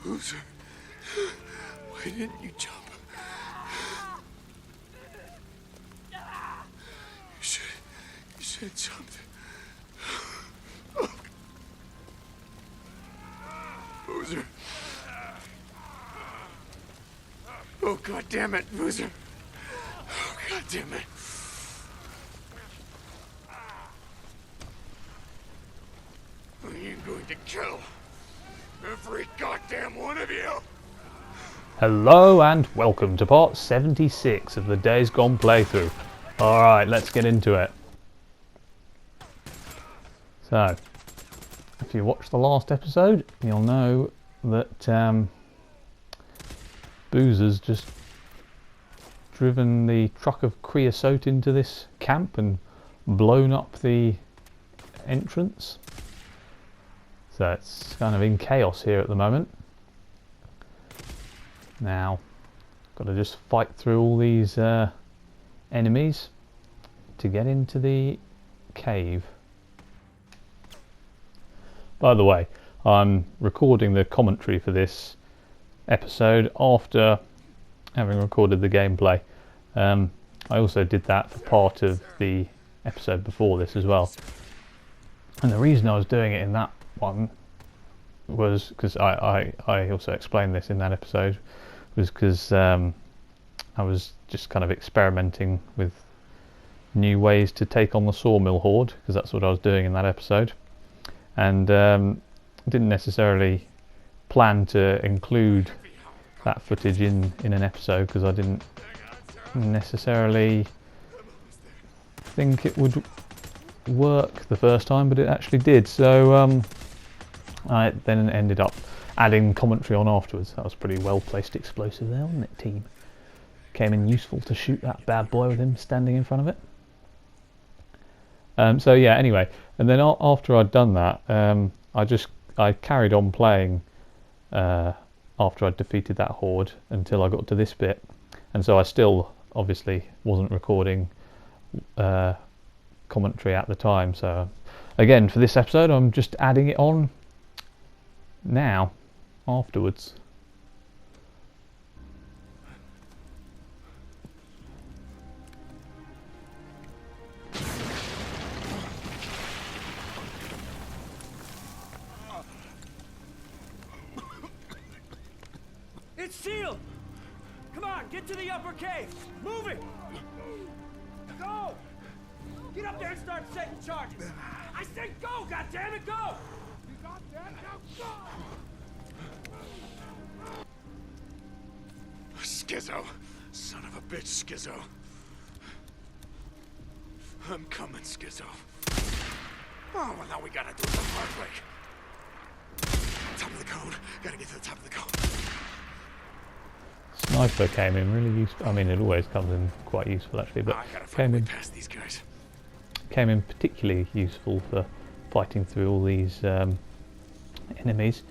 Boozer, why didn't you jump? You should have jumped. Boozer. Oh, God damn it, Boozer. Oh, God damn it. I am going to kill every goddamn one of you. Hello and welcome to part 76 of the Days Gone playthrough. Alright, let's get into it. So, if you watched the last episode, you'll know that Boozer's just driven the truck of creosote into this camp and blown up the entrance. So it's kind of in chaos here at the moment. Now, got to just fight through all these enemies to get into the cave. By the way, I'm recording the commentary for this episode after having recorded the gameplay. I also did that for part of the episode before this as well. And the reason I was doing it in that one was because I also explained this in that episode, was because I was just kind of experimenting with new ways to take on the sawmill horde, because that's what I was doing in that episode, and didn't necessarily plan to include that footage in an episode because I didn't necessarily think it would work the first time, but it actually did. So I then ended up adding commentary on afterwards. That was a pretty well placed explosive there, wasn't it, team? Came in useful to shoot that bad boy with him standing in front of it. So yeah, anyway, and then after I'd done that, I carried on playing after I'd defeated that horde until I got to this bit, and so I still obviously wasn't recording commentary at the time. So again, for this episode, I'm just adding it on now afterwards. It's sealed! Come on, get to the upper cave! Move it! Go! Get up there and start setting charges! I said go, goddammit, go! You got that? Now go! Skizzo. Son of a bitch, Skizzo. I'm coming, Skizzo. Oh, well, now we gotta do it the hard way. Top of the cone. Gotta get to the top of the cone. Sniper came in really useful. I mean, it always comes in quite useful actually, but past these guys. Came in particularly useful for fighting through all these enemies.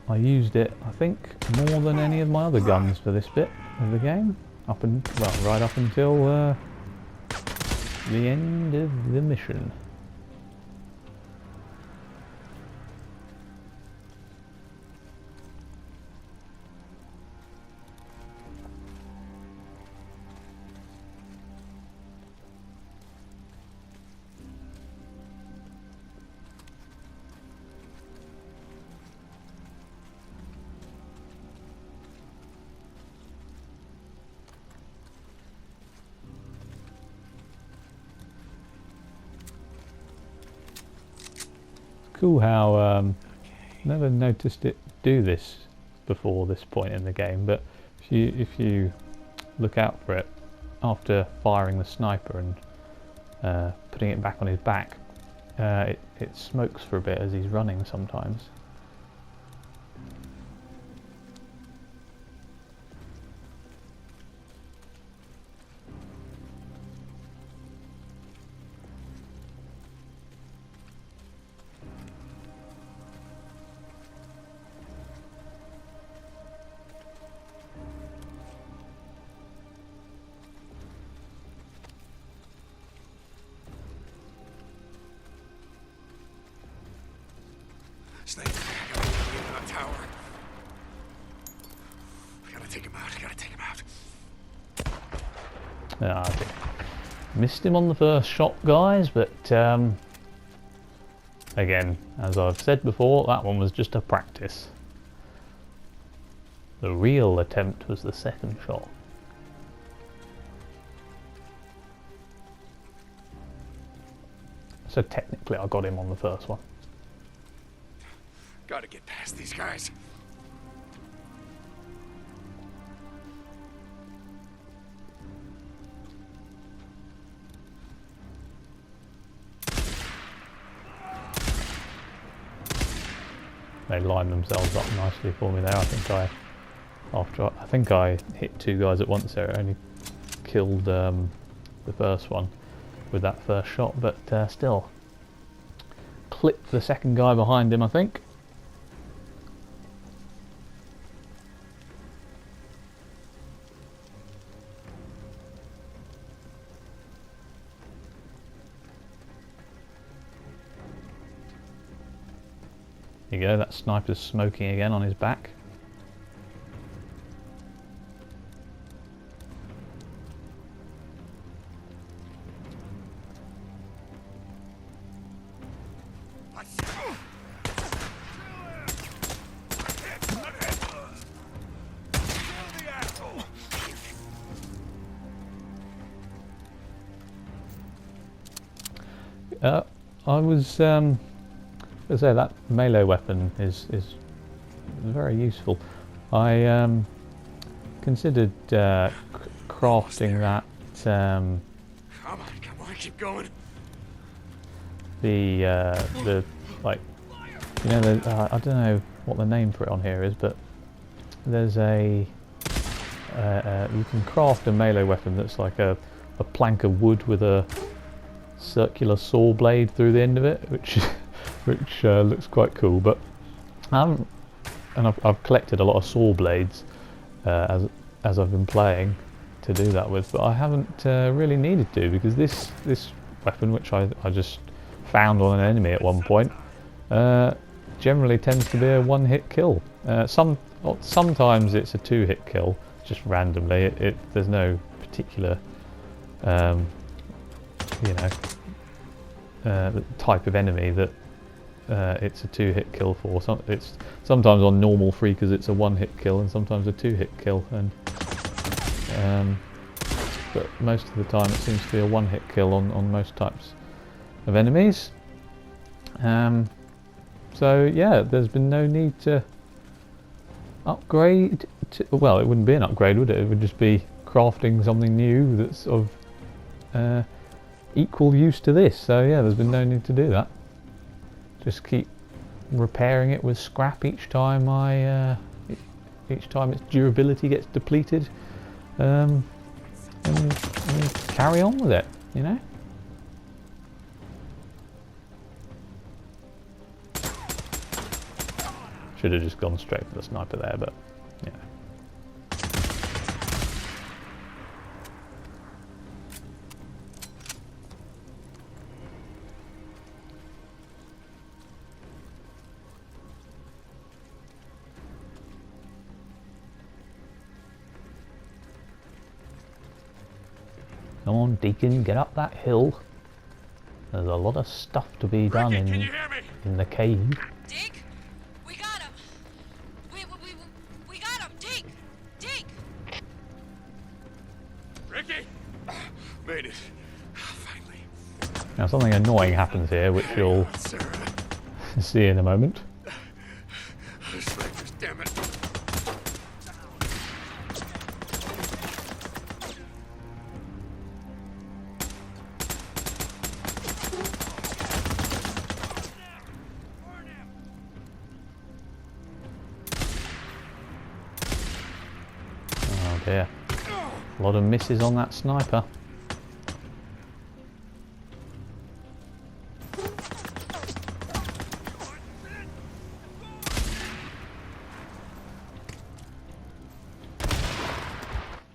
I used it, I think, more than any of my other guns for this bit of the game. Right up until the end of the mission. Cool how never noticed it do this before this point in the game, but if you look out for it after firing the sniper and putting it back on his back, it smokes for a bit as he's running sometimes. Snake, I gotta get that tower. I gotta take him out. I gotta take him out. I think missed him on the first shot, guys, but again, as I've said before, that one was just a practice. The real attempt was the second shot. So technically I got him on the first one. Gotta get past these guys. They lined themselves up nicely for me there. I think I hit two guys at once there. It only killed the first one with that first shot, but still clipped the second guy behind him, I think. There you go, that sniper's smoking again on his back. I was I say that melee weapon is very useful. I considered crafting that Come on, keep going. the like, you know, I don't know what the name for it on here is, but there's a you can craft a melee weapon that's like a plank of wood with a circular saw blade through the end of it, which looks quite cool. But and I've collected a lot of saw blades as I've been playing to do that with, but I haven't really needed to, because this weapon, which I just found on an enemy at one point, generally tends to be a one-hit kill. Sometimes it's a two-hit kill, just randomly. There's no particular type of enemy that it's a two-hit kill for. It's sometimes on normal freakers it's a one-hit kill, and sometimes a two-hit kill, and but most of the time it seems to be a one-hit kill on most types of enemies. So yeah, there's been no need to upgrade well, it wouldn't be an upgrade, would it? It would just be crafting something new that's of equal use to this. So yeah, there's been no need to do that. Just keep repairing it with scrap each time each time its durability gets depleted, and carry on with it, you know. Should have just gone straight for the sniper there, but yeah. Come on, Deacon, get up that hill. There's a lot of stuff to be done Ricky, can you hear me? in the cave. Deke, we got him. We got him, Deke. Deke. Ricky! Made it. Finally. Now something annoying happens here, which you'll Sarah. see in a moment. Snipers, damn it. Oh dear. A lot of misses on that sniper.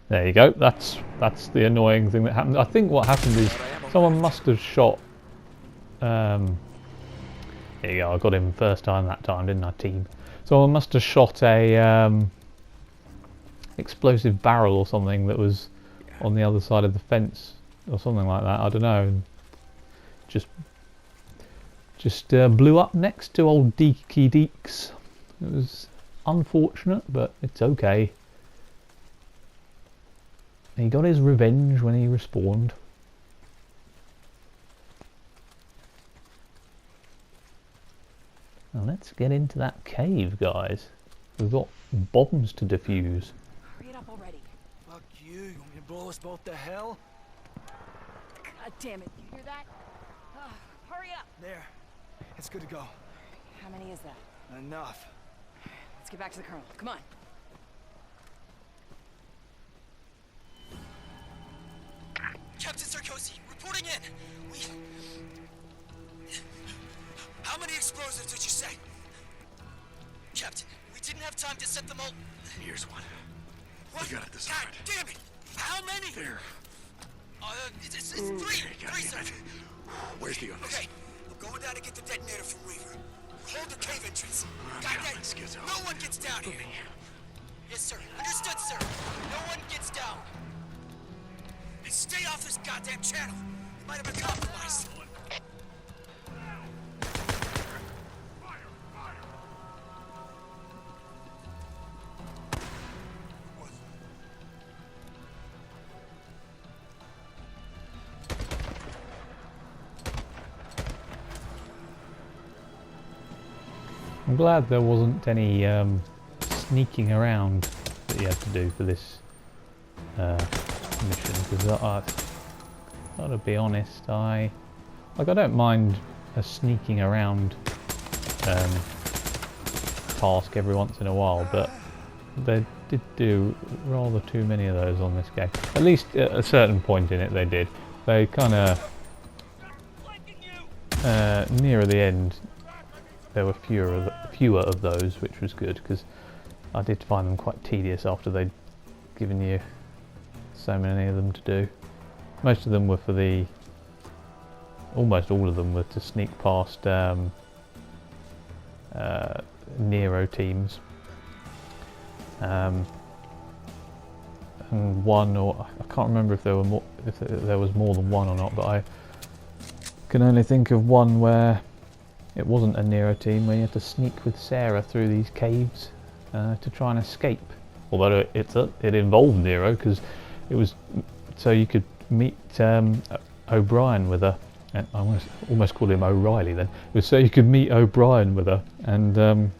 There you go. That's the annoying thing that happened. I think what happened is someone must have shot There you go, I got him first time that time, didn't I, team? So I must have shot a explosive barrel or something that was on the other side of the fence or something like that, I don't know. And just blew up next to old Deaky Deeks. It was unfortunate, but it's okay. He got his revenge when he respawned. Now let's get into that cave, guys. We've got bombs to defuse. Hurry it up already. Fuck you. You want me to blow us both to hell? God damn it. You hear that? Hurry up. There. It's good to go. How many is that? Enough. Let's get back to the colonel. Come on. Captain Sarkozy, reporting in. How many explosives did you say? Captain, we didn't have time to set them all. Here's one. What? We got it this God side. damn it! How many? There. It's three. God Three, damn sir. it. Where's the others? Okay, we're going down to get the detonator from Reaver. Hold the cave entrance. I'm Got coming, that? Skizzo. No one gets down here. Yes, sir. Understood, sir. No one gets down. And stay off this goddamn channel. You might have been compromised. I'm glad there wasn't any sneaking around that you had to do for this mission, because I gotta be honest, I don't mind a sneaking around task every once in a while, but they did do rather too many of those on this game. At least at a certain point in it they did. They kind of nearer the end there were fewer of those, which was good, because I did find them quite tedious after they'd given you so many of them to do. Most of them were for the... almost all of them were to sneak past Nero teams. And one, or I can't remember if there were more, if there was more than one or not, but I can only think of one where it wasn't a Nero team, where you had to sneak with Sarah through these caves to try and escape. Although it involved Nero, because it was so you could meet O'Brien with her. And I almost called him O'Reilly then. It was so you could meet O'Brien with her, and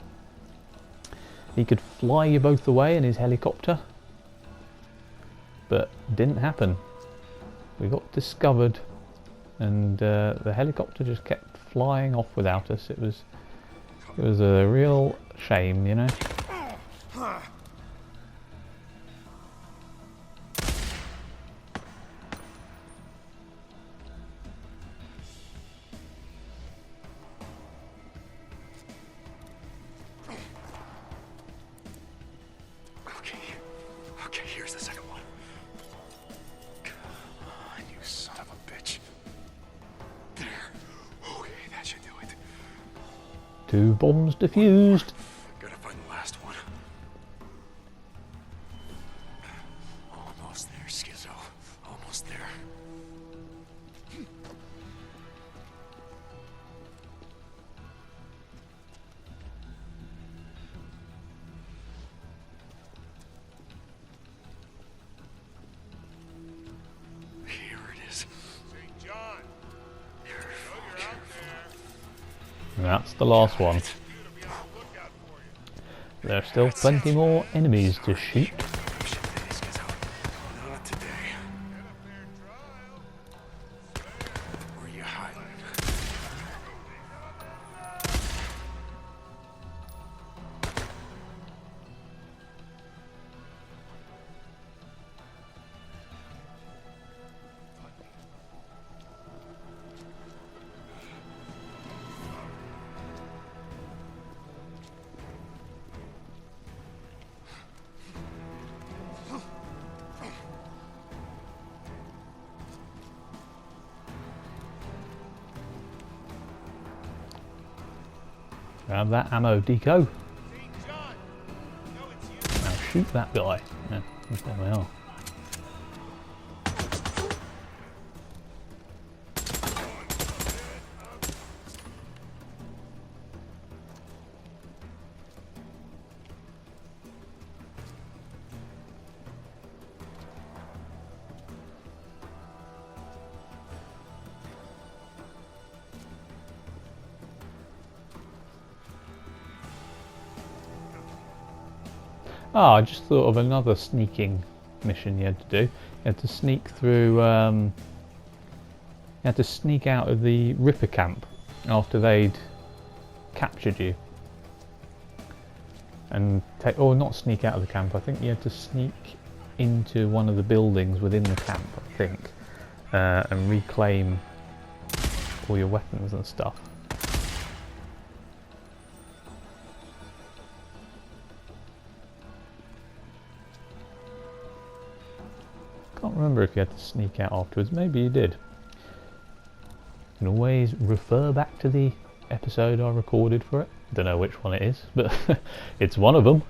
he could fly you both away in his helicopter. But didn't happen. We got discovered, and the helicopter just kept flying off without us. It was a real shame, you know. Okay, here's the second one. Come on, you son of a bitch. There. Okay, that should do it. 2 bombs defused. Gotta find the last one. Almost there, Skizzo. Almost there. Here it is. St. John, There. you're out there. And that's the last one. You to be on the lookout for you. There are still plenty more enemies to shoot. Shit, Skizzo. Not today. Had a fair trial. Where you hiding? Grab that ammo, Deco. Hey, John. No, it's you. Now shoot that guy. Yeah, there we are. Ah, I just thought of another sneaking mission you had to do. You had to sneak through, you had to sneak out of the Ripper camp after they'd captured you. And take, or not sneak out of the camp, I think you had to sneak into one of the buildings within the camp, I think, and reclaim all your weapons and stuff. Can't remember if you had to sneak out afterwards. Maybe you did. You can always refer back to the episode I recorded for it. Don't know which one it is, but it's one of them.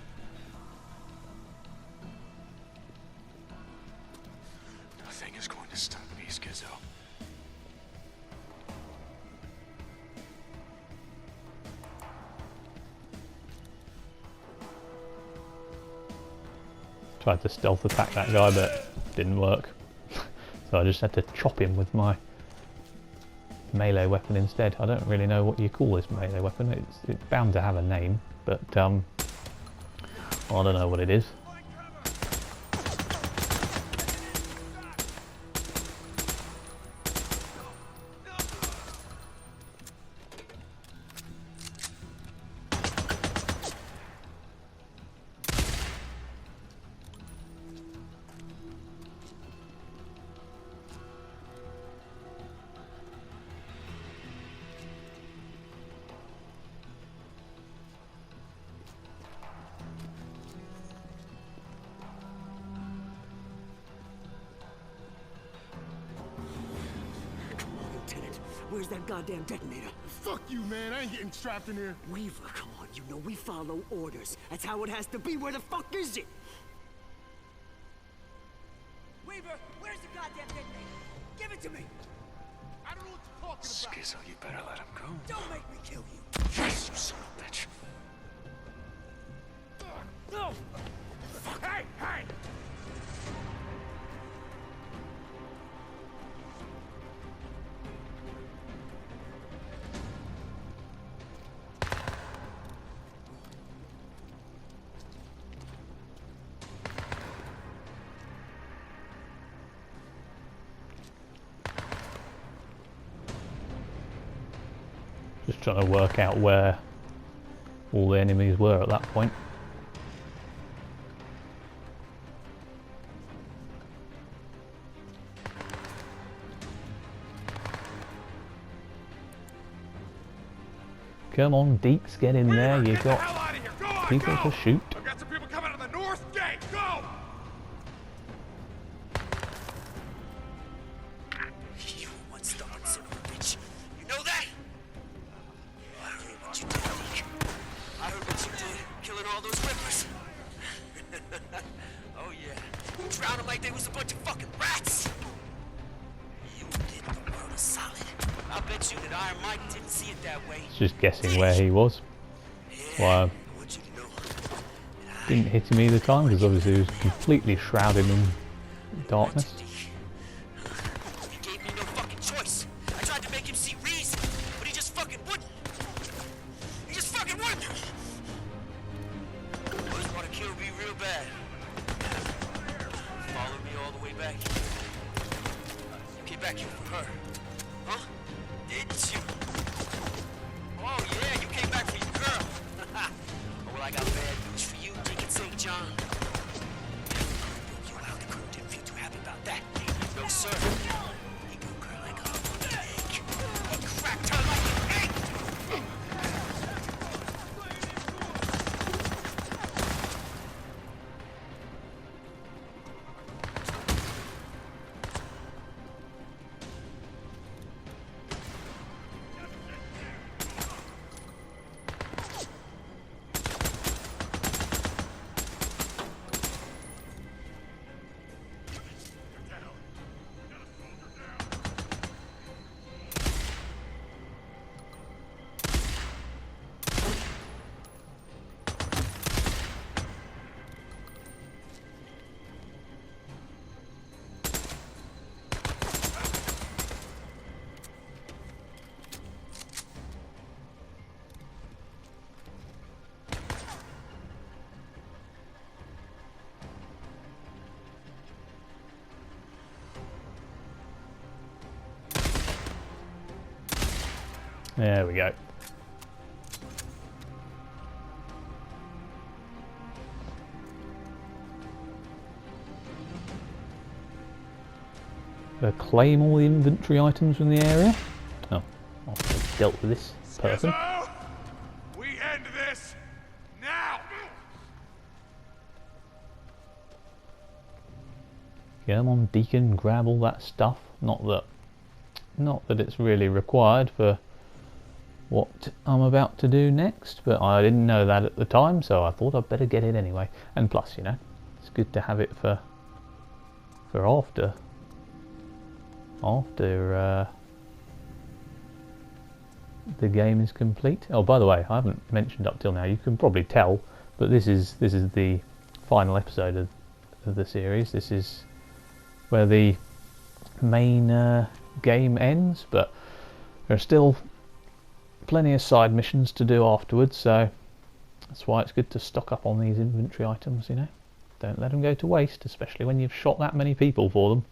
Nothing is going to stop me, Skizzo. Tried to stealth attack that guy, but didn't work. So I just had to chop him with my melee weapon instead. I don't really know what you call this melee weapon. It's bound to have a name, but I don't know what it is. Where's that goddamn detonator? Fuck you, man. I ain't getting strapped in here. Weaver, come on, you know we follow orders. That's how it has to be. Where the fuck is it? Weaver, where's the goddamn detonator? Give it to me. I don't know what you're talking about. Skizzo, you better let him go. Don't make me kill you. Yes, you son of a bitch. No! Hey, hey! Just trying to work out where all the enemies were at that point. Come on, Deeks, get in there. Weaver, You get the got hell out of here. Go on, people go. to shoot. I've got some people coming out of the north gate. Go! You one stubborn son of a bitch. You know that? I heard what you did, Deke. I heard what you did, killing all those rippers. Oh yeah. You drowned them like they was a bunch of fucking rats. You did the world a solid. I bet you that Iron Mike didn't see it that way. Just guessing where he was. Yeah, Why I want you to know. that didn't hit him either time because obviously he was completely shrouded in darkness. He gave me no fucking choice. I tried to make him see reason, but he just fucking wouldn't. He just fucking wouldn't. Boys want to kill me real bad. Follow me all the way back here. You came back here for her. Huh? Didn't you? Oh yeah, you came back for your girl. Oh, well, I got bad news for you, Deacon St. John. You allowed the crew didn't feel too happy about that. No, sir. He broke her like a fucking egg. He cracked her like an egg. There we go. Claim all the inventory items from the area. Oh, I've dealt with this person. Skizzo! We end this now! Come on, Deacon, grab all that stuff. Not that it's really required for what I'm about to do next, but I didn't know that at the time, so I thought I'd better get it anyway. And plus, you know, it's good to have it for after the game is complete. Oh, by the way, I haven't mentioned up till now. You can probably tell, but this is the final episode of the series. This is where the main game ends, but there are still plenty of side missions to do afterwards, so that's why it's good to stock up on these inventory items, you know. Don't let them go to waste, especially when you've shot that many people for them.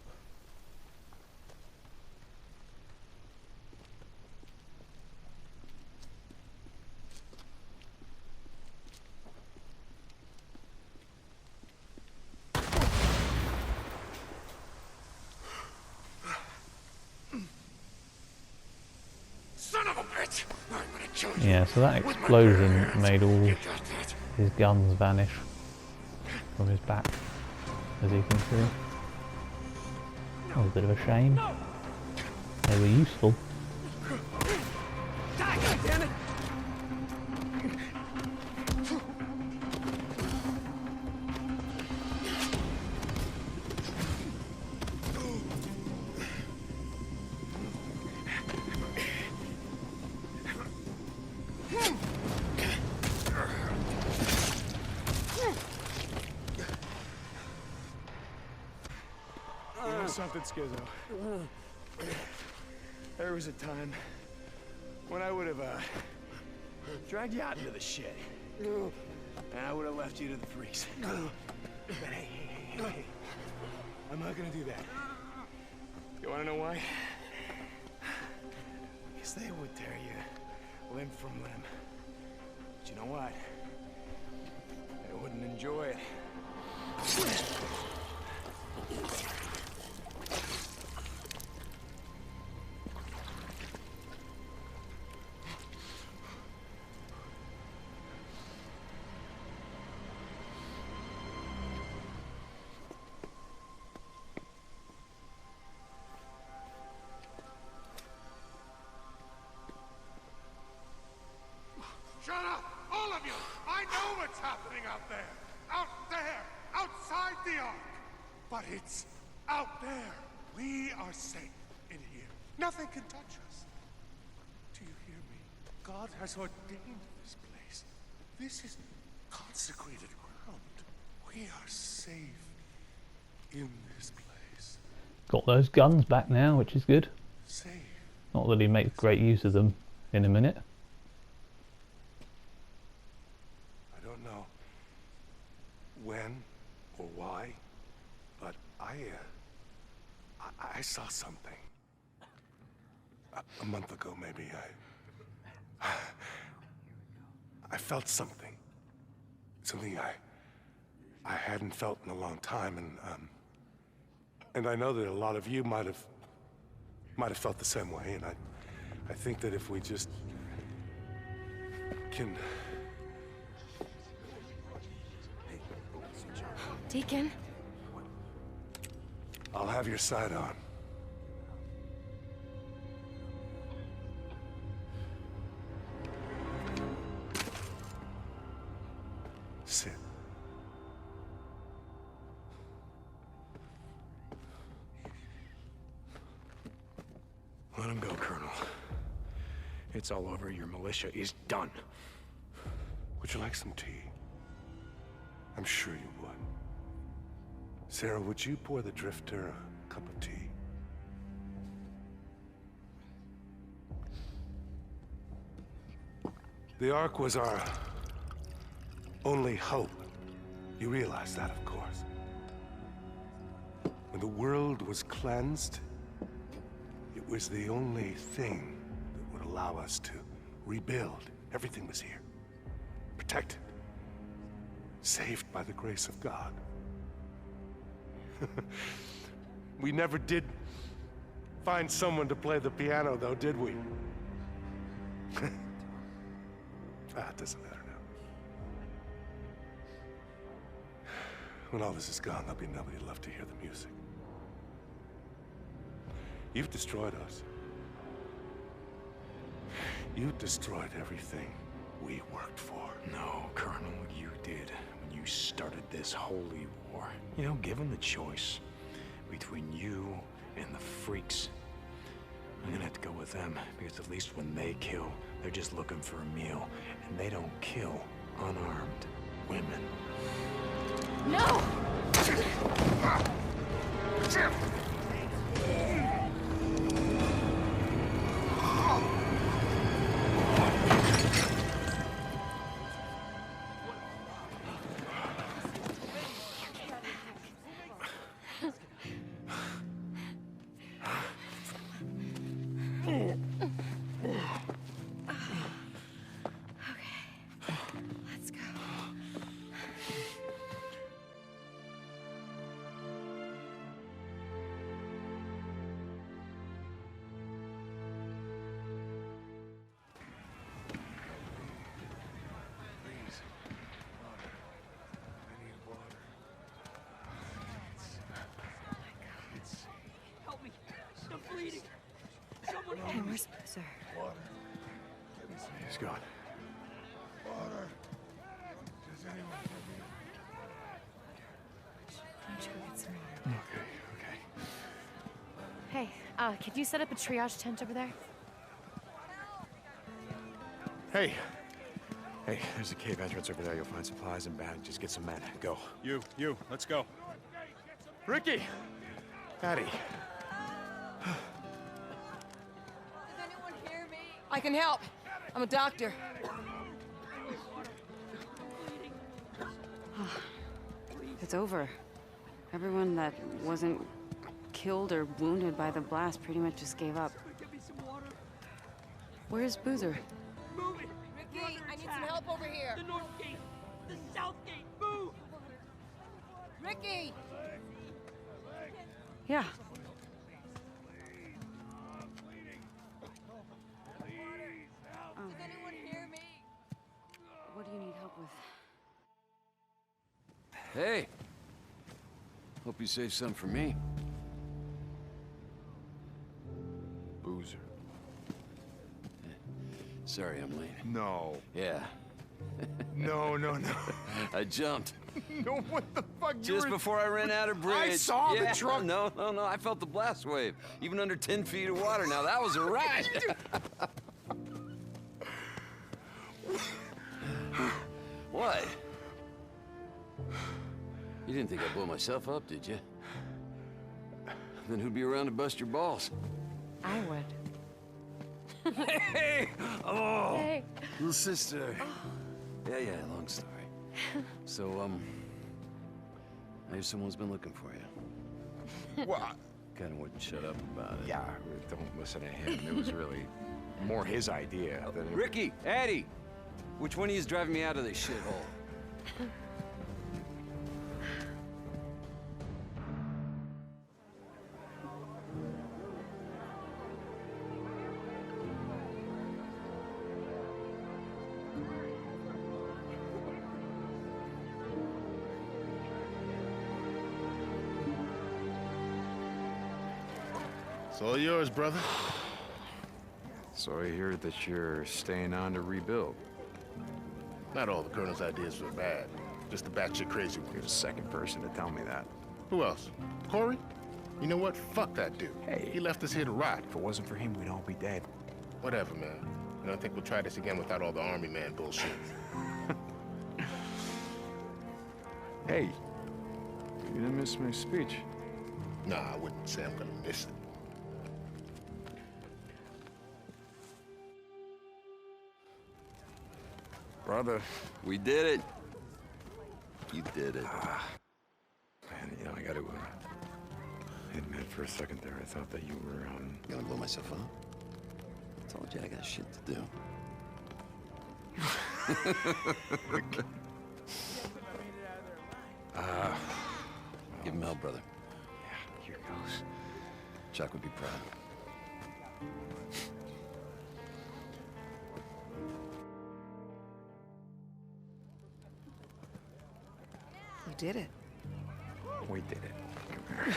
Son of a bitch! I'm gonna kill you. Yeah, so that explosion made all his guns vanish from his back, as you can see. That was a bit of a shame. They were useful. Die, goddammit! You know something, Skizzo? There was a time when I would have dragged you out into the shed, and I would have left you to the freaks. But hey, I'm not gonna do that. You wanna know why? Because they would tear you limb from limb. But you know what? They wouldn't enjoy it. Shut up! All of you! I know what's happening out there! Out there! Outside the Ark! But it's out there! We are safe in here. Nothing can touch us. Do you hear me? God has ordained this place. This is consecrated ground. We are safe in this place. Got those guns back now, which is good. Safe. Not that he makes great use of them in a minute. I don't know when or why, but I saw something. A month ago, maybe, I felt something. Something I hadn't felt in a long time, and I know that a lot of you might have felt the same way, and I think that if we just can... Deacon? I'll have your side on. Sit. Let him go, Colonel. It's all over. Your militia is done. Would you like some tea? I'm sure you would. Sarah, would you pour the drifter a cup of tea? The Ark was our only hope. You realize that, of course. When the world was cleansed, it was the only thing that would allow us to rebuild. Everything was here. Protected. Saved by the grace of God. We never did find someone to play the piano, though, did we? It doesn't matter now. When all this is gone, there'll be nobody left to hear the music. You've destroyed us. You destroyed everything we worked for. No, Colonel, you did when you started this holy war. You know, given the choice between you and the freaks, I'm gonna have to go with them, because at least when they kill, they're just looking for a meal, and they don't kill unarmed women. No! Let's go. Please. Water. I need water. Help me! I'm bleeding! Someone help Hey, me! where's Boozer? Water. Let me see. He's gone. Water. Does anyone give me? Why don't you go get some water? Okay. Hey, could you set up a triage tent over there? Hey, there's a cave entrance over there. You'll find supplies and bandages. Get some men. Go. You, let's go. Ricky! Patty. Does anyone hear me? I can help. I'm a doctor. It's over. Everyone that wasn't killed or wounded by the blast pretty much just gave up. Give me some water. Where's Boozer? Move it! Ricky, I need some help over here. The north gate! The south gate! Move! Ricky! Yeah. Does anyone hear me? What do you need help with? Hey! Hope you saved some for me. Boozer. Sorry I'm late. No. Yeah, No. I jumped. No, what the fuck? Just before I ran out of bridge. I saw the Yeah, truck. No, I felt the blast wave. Even under 10 feet of water. Now that was a ride. What? You didn't think I'd blow myself up, did you? Then who'd be around to bust your balls? I would. Hey! Oh! Hey. Little sister. Yeah, long story. So, I hear someone's been looking for you. What? Kinda wouldn't shut up about it. Yeah, don't listen to him. It was really more his idea than... Ricky, Addie! Which one of you is driving me out of this shithole? It's all yours, brother. So I hear that you're staying on to rebuild. Not all the Colonel's ideas were bad. Just the batshit crazy You're the ones. second person to tell me that. Who else? Corey? You know what? Fuck that dude. Hey. He left us here to rot. If it wasn't for him, we'd all be dead. Whatever, man. I don't think we'll try this again without all the army man bullshit. Hey, you didn't miss my speech. Nah, I wouldn't say I'm gonna miss it. Brother. We did it. You did it. Man, you know, I gotta admit for a second there, I thought that you were, Gonna blow myself up? told you I got shit to do. Give him hell, brother. Yeah, here goes. Chuck would be proud. You did it. We did it. Come here.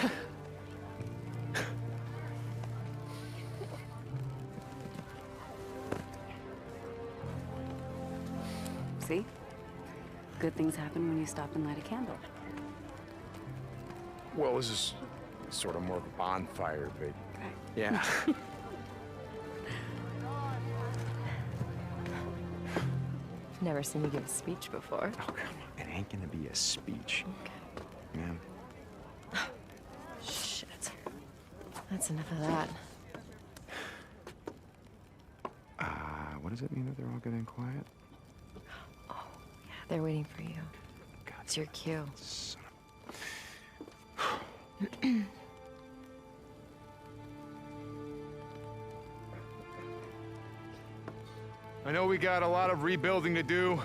See? Good things happen when you stop and light a candle. Well, this is sort of more of a bonfire, but yeah. Never seen you give a speech before. Oh, come on. It ain't gonna be a speech. Okay. Man. Shit. That's enough of that. What does it mean that they're all getting quiet? Oh, yeah, they're waiting for you. God, It's your cue. son I know we got a lot of rebuilding to do,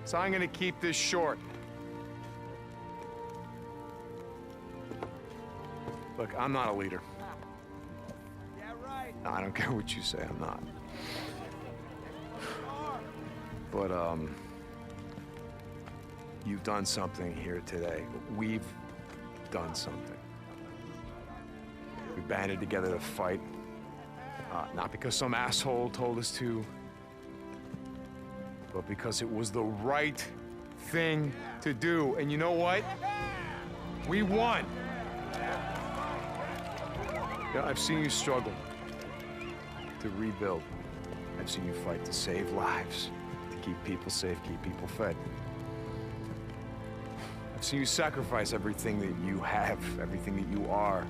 so I'm gonna keep this short. Look, I'm not a leader. Yeah, right. No, I don't care what you say, I'm not. But, you've done something here today. We've done something. We banded together to fight. Not because some asshole told us to, but because it was the right thing to do. And you know what? We won. Yeah, I've seen you struggle to rebuild. I've seen you fight to save lives, to keep people safe, keep people fed. I've seen you sacrifice everything that you have, everything that you are,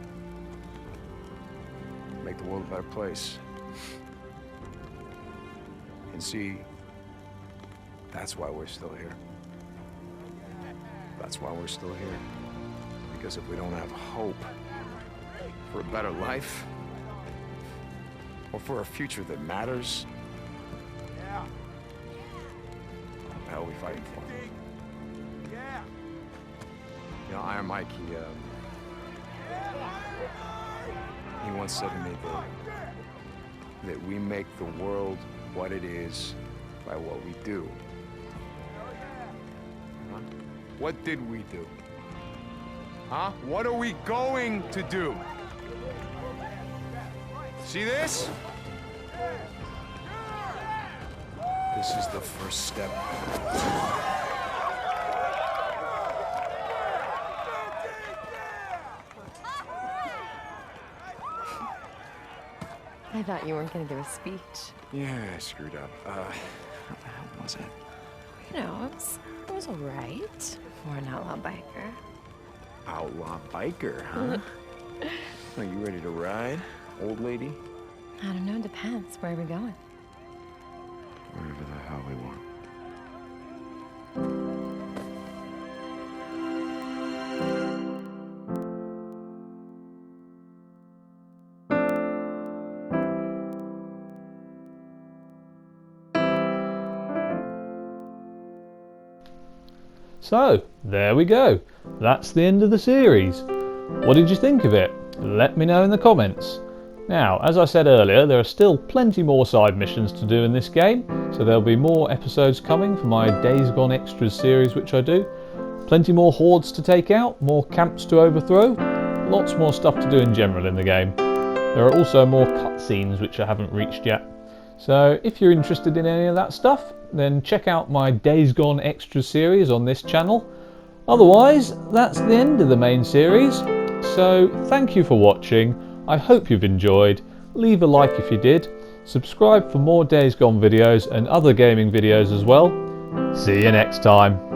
to make the world a better place. And see, that's why we're still here. That's why we're still here. Because if we don't have hope for a better life, or for a future that matters, what the hell are we fighting for? Yeah. You know, Iron Mike, he once said to me that we make the world what it is by what we do. Huh? What did we do? Huh? What are we going to do? See this? This is the first step. I thought you weren't gonna give a speech. Yeah, I screwed up. How the hell was it? You know, it was all right for an outlaw biker. Outlaw biker, huh? Are you ready to ride, old lady? I don't know, it depends. Where are we going? Wherever the hell we want. So, there we go. That's the end of the series. What did you think of it? Let me know in the comments. Now, as I said earlier, there are still plenty more side missions to do in this game, so there'll be more episodes coming for my Days Gone Extras series which I do. Plenty more hordes to take out, more camps to overthrow, lots more stuff to do in general in the game. There are also more cutscenes which I haven't reached yet. So if you're interested in any of that stuff, then check out my Days Gone Extras series on this channel. Otherwise, that's the end of the main series. So thank you for watching. I hope you've enjoyed. Leave a like if you did. Subscribe for more Days Gone videos and other gaming videos as well. See you next time.